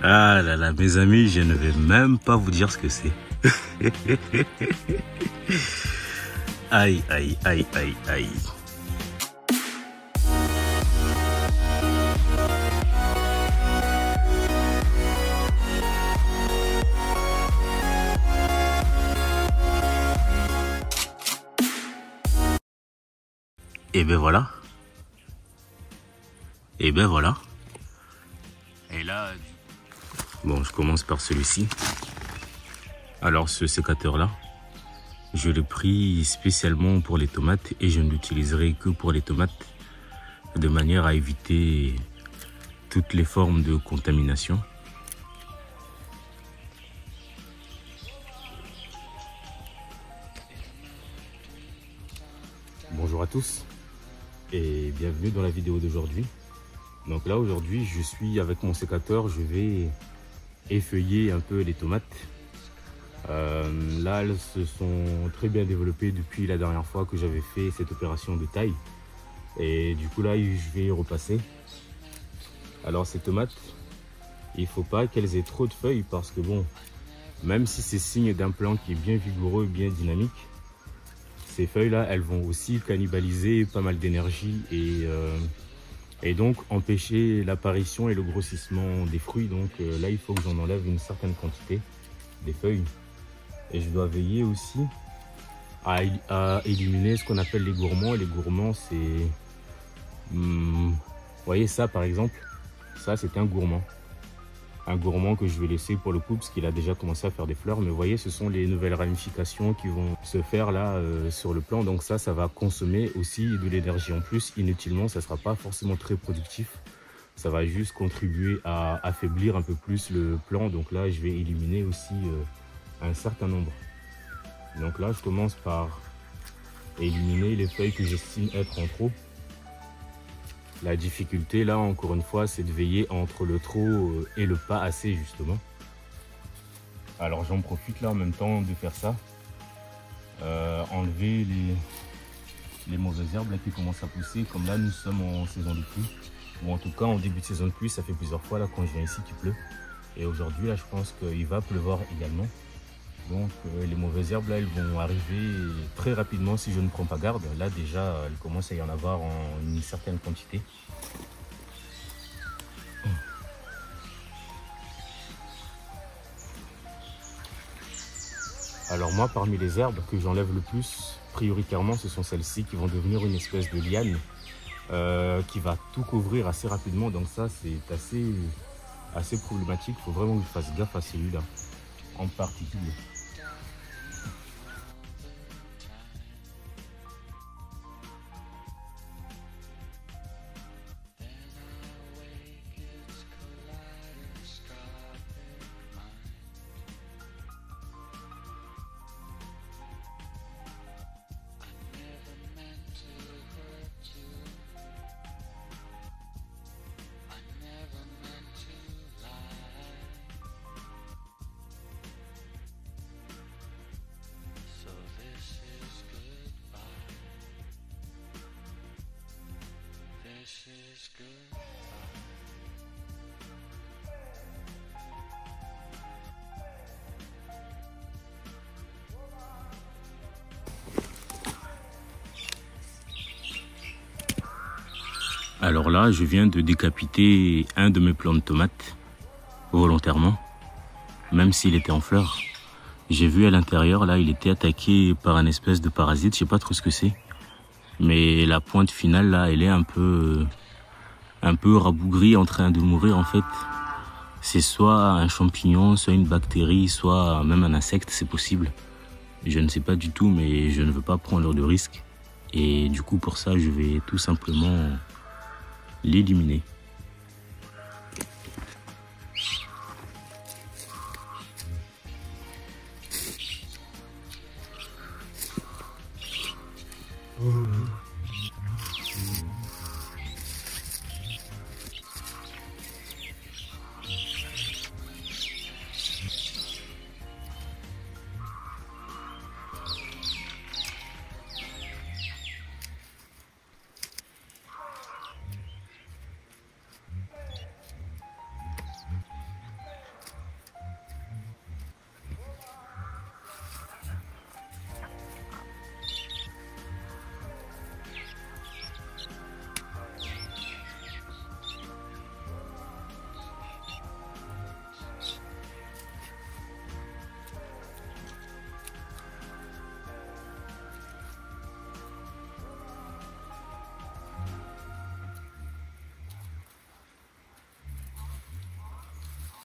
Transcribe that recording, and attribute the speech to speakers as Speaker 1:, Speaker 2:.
Speaker 1: Ah là là, mes amis, je ne vais même pas vous dire ce que c'est. Aïe, aïe, aïe, aïe, aïe. Et ben voilà. Et ben voilà. Et là, bon, je commence par celui-ci. Alors ce sécateur là, je l'ai pris spécialement pour les tomates et je ne l'utiliserai que pour les tomates de manière à éviter toutes les formes de contamination. Bonjour à tous et bienvenue dans la vidéo d'aujourd'hui. Donc là aujourd'hui je suis avec mon sécateur, je vais effeuiller un peu les tomates. Là elles se sont très bien développées depuis la dernière fois que j'avais fait cette opération de taille. Et du coup là je vais y repasser. Alors ces tomates, il ne faut pas qu'elles aient trop de feuilles parce que bon, même si c'est signe d'un plant qui est bien vigoureux, bien dynamique, ces feuilles là elles vont aussi cannibaliser pas mal d'énergie et donc empêcher l'apparition et le grossissement des fruits. Donc là il faut que j'en enlève une certaine quantité des feuilles. Et je dois veiller aussi à éliminer ce qu'on appelle les gourmands. Et les gourmands, c'est... vous voyez ça par exemple, ça c'est un gourmand. Un gourmand que je vais laisser pour le coup parce qu'il a déjà commencé à faire des fleurs. Mais vous voyez, ce sont les nouvelles ramifications qui vont se faire là sur le plant. Donc ça va consommer aussi de l'énergie en plus. Inutilement, ça ne sera pas forcément très productif. Ça va juste contribuer à affaiblir un peu plus le plant. Donc là, je vais éliminer aussi un certain nombre. Donc là, je commence par éliminer les feuilles que j'estime être en trop. La difficulté là, encore une fois, c'est de veiller entre le trop et le pas assez justement. Alors j'en profite là en même temps de faire ça. Enlever les mauvaises herbes là qui commencent à pousser. Comme là, nous sommes en saison de pluie. Ou en tout cas, en début de saison de pluie, ça fait plusieurs fois là quand je viens ici qu'il pleut. Et aujourd'hui là, je pense qu'il va pleuvoir également. Donc les mauvaises herbes là, elles vont arriver très rapidement si je ne prends pas garde. Là déjà, il commence à y en avoir en une certaine quantité. Alors moi, parmi les herbes que j'enlève le plus, prioritairement, ce sont celles-ci qui vont devenir une espèce de liane qui va tout couvrir assez rapidement. Donc ça, c'est assez problématique. Il faut vraiment que je fasse gaffe à celui-là en particulier. Alors là, je viens de décapiter un de mes plants de tomates, volontairement, même s'il était en fleurs. J'ai vu à l'intérieur, là, il était attaqué par un espèce de parasite, je sais pas trop ce que c'est. Mais la pointe finale, là, elle est un peu rabougrie, en train de mourir, en fait. C'est soit un champignon, soit une bactérie, soit même un insecte, c'est possible. Je ne sais pas du tout, mais je ne veux pas prendre de risque. Et du coup, pour ça, je vais tout simplement l'éliminer.